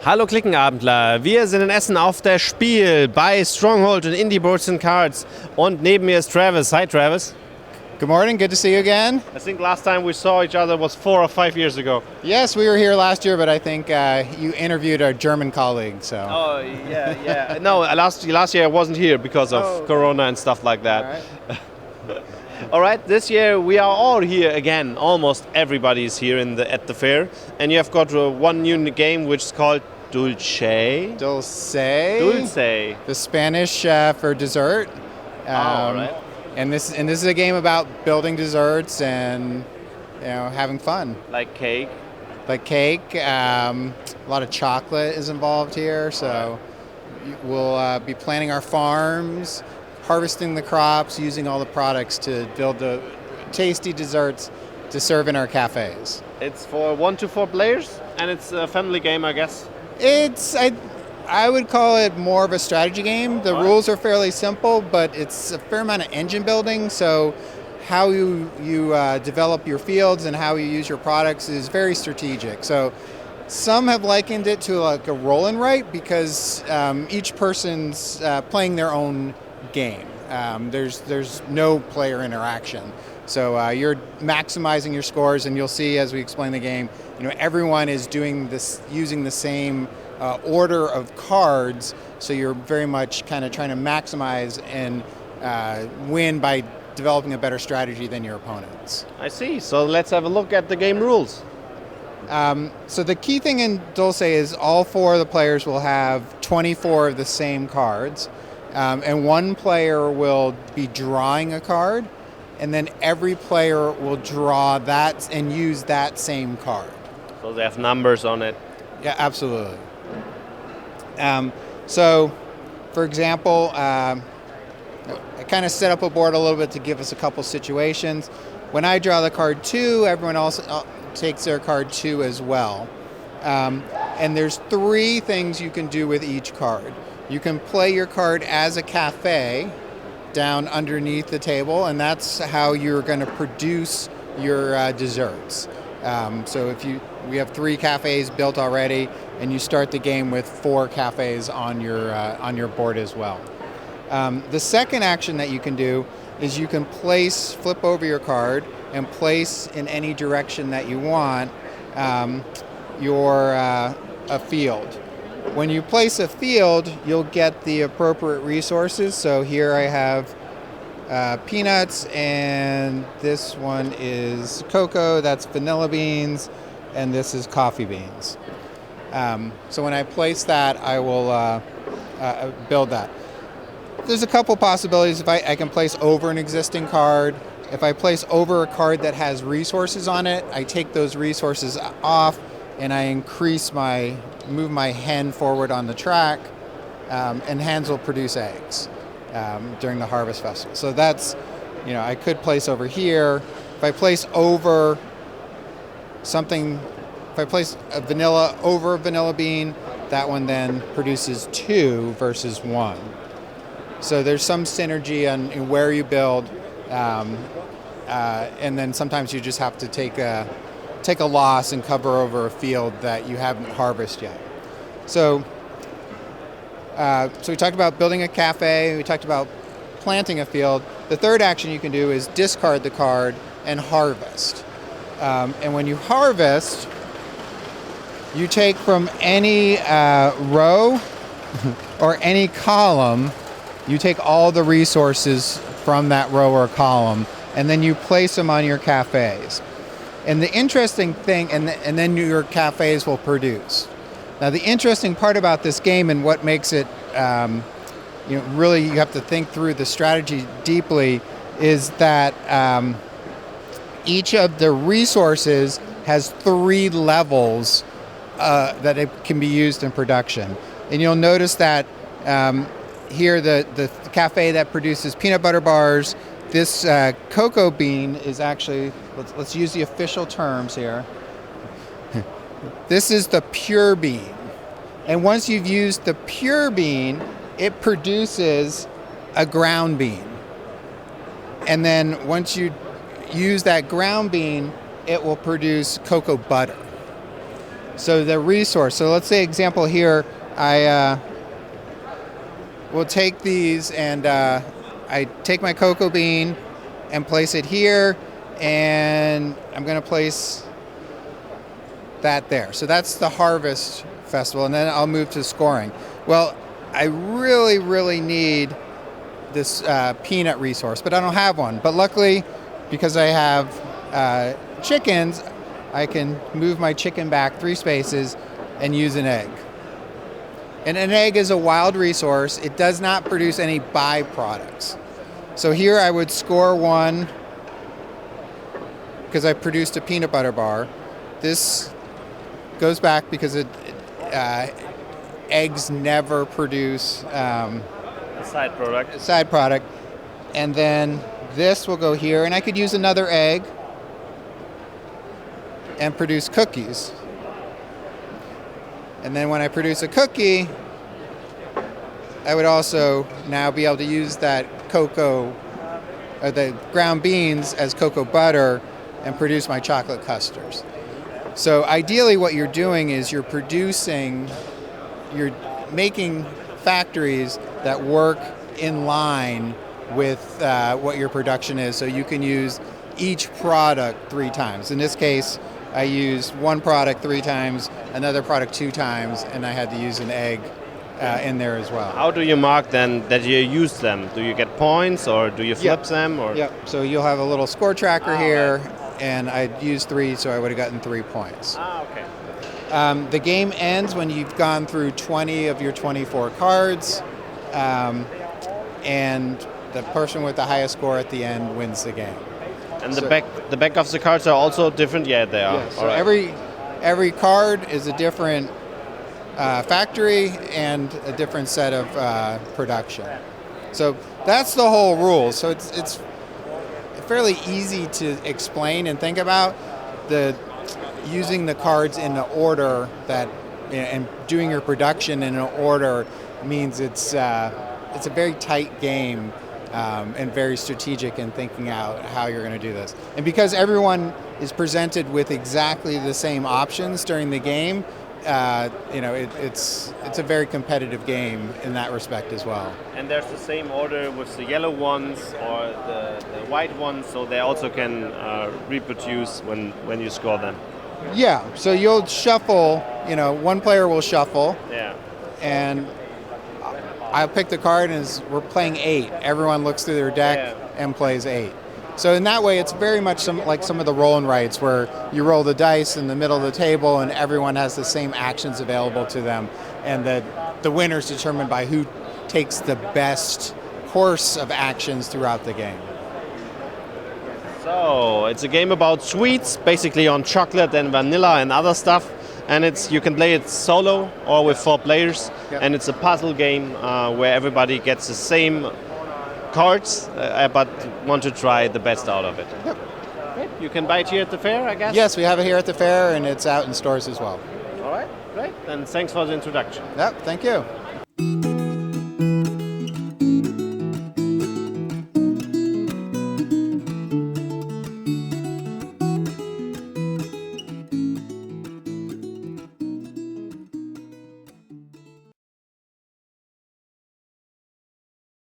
Hallo Klickenabendler, wir sind in Essen auf der Spiel bei Stronghold und Indie Boards and Cards und neben mir ist Travis. Hi Travis. Good morning, good to see you again. I think last time we saw each other was 4 or 5 years ago. Yes, we were here last year, but I think you interviewed our German colleague, so. Oh, yeah. No, last year I wasn't here because of Corona and stuff like that. All right. All right, this year we are all here again. Almost everybody is here at the fair. And you have got one new game which is called Dulce. Dulce. The Spanish for dessert. All right. And this is a game about building desserts and having fun. Like cake. Like cake. A lot of chocolate is involved here, so we'll be planning our farms, harvesting the crops, using all the products to build the tasty desserts to serve in our cafes. It's for 1 to 4 players, and it's a family game, I guess. I would call it more of a strategy game. The rules are fairly simple, but it's a fair amount of engine building. So how you develop your fields and how you use your products is very strategic. So some have likened it to like a roll and write because each person's playing their own game. There's no player interaction. So you're maximizing your scores, and you'll see as we explain the game, everyone is doing this using the same order of cards. So you're very much kind of trying to maximize and win by developing a better strategy than your opponents. I see. So let's have a look at the game rules. So the key thing in Dulce is all 4 of the players will have 24 of the same cards, and one player will be drawing a card, and then every player will draw that and use that same card. So they have numbers on it. Yeah, absolutely. So, for example, I kind of set up a board a little bit to give us a couple situations. When I draw the card 2, everyone else takes their card 2 as well. And there's 3 things you can do with each card. You can play your card as a cafe down underneath the table, and that's how you're going to produce your desserts. So we have 3 cafes built already, and you start the game with 4 cafes on your board as well. The second action that you can do is you can flip over your card and place in any direction that you want a field. When you place a field, you'll get the appropriate resources. So here I have peanuts, and this one is cocoa, that's vanilla beans, and this is coffee beans. So when I place that, I will build that. There's a couple possibilities. If I can place over an existing card. If I place over a card that has resources on it, I take those resources off and I move my hen forward on the track, and hens will produce eggs during the harvest festival. So that's, I could place over here. If I place over something, if I place a vanilla over a vanilla bean, that one then produces 2 versus 1. So there's some synergy in where you build, and then sometimes you just have to take a loss and cover over a field that you haven't harvested yet. So we talked about building a cafe, we talked about planting a field. The third action you can do is discard the card and harvest. And when you harvest, you take from any row or any column, you take all the resources from that row or column, and then you place them on your cafes. And the interesting thing, and then your cafes will produce. Now the interesting part about this game and what makes it, really you have to think through the strategy deeply, is that each of the resources has 3 levels that it can be used in production. And you'll notice that here the cafe that produces peanut butter bars, this cocoa bean is actually, let's use the official terms here. This is the pure bean. And once you've used the pure bean, it produces a ground bean. And then once you use that ground bean, it will produce cocoa butter. So the resource. So let's say example here, I will take these and I take my cocoa bean and place it here, and I'm going to place that there. So that's the Harvest Festival, and then I'll move to scoring. Well, I really, really need this peanut resource, but I don't have one. But luckily, because I have chickens, I can move my chicken back 3 spaces and use an egg. And an egg is a wild resource. It does not produce any byproducts. So here I would score 1 because I produced a peanut butter bar. This goes back because eggs never produce A side product. a side product. And then this will go here, and I could use another egg and produce cookies. And then when I produce a cookie, I would also now be able to use that cocoa, or the ground beans as cocoa butter and produce my chocolate custards. So ideally what you're doing is you're making factories that work in line with what your production is, so you can use each product 3 times. In this case, I used 1 product 3 times, another product 2 times, and I had to use an egg in there as well. How do you mark then that you use them? Do you get points, or do you flip them? Or? Yep. So you'll have a little score tracker here, and I'd used 3, so I would have gotten 3 points. Okay. The game ends when you've gone through 20 of your 24 cards, and the person with the highest score at the end wins the game. And the back of the cards are also different? Yeah, they are. Yeah, so every card is a different factory and a different set of production. So that's the whole rule. So it's fairly easy to explain and think about. Using the cards in the order that, and doing your production in an order means it's a very tight game. And very strategic in thinking out how you're going to do this. And because everyone is presented with exactly the same options during the game, it's a very competitive game in that respect as well. And there's the same order with the yellow ones or the white ones, so they also can reproduce when you score them. Yeah, so you'll shuffle, one player will shuffle. Yeah. And I'll pick the card, and we're playing 8. Everyone looks through their deck and plays 8. So in that way, it's very much like some of the roll and writes, where you roll the dice in the middle of the table, and everyone has the same actions available to them, and the winner is determined by who takes the best course of actions throughout the game. So it's a game about sweets, basically on chocolate and vanilla and other stuff. And you can play it solo or with 4 players. Yep. And it's a puzzle game where everybody gets the same cards, but want to try the best out of it. Yep. Great. You can buy it here at the fair, I guess? Yes, we have it here at the fair, and it's out in stores as well. All right, great. And thanks for the introduction. Yep, thank you.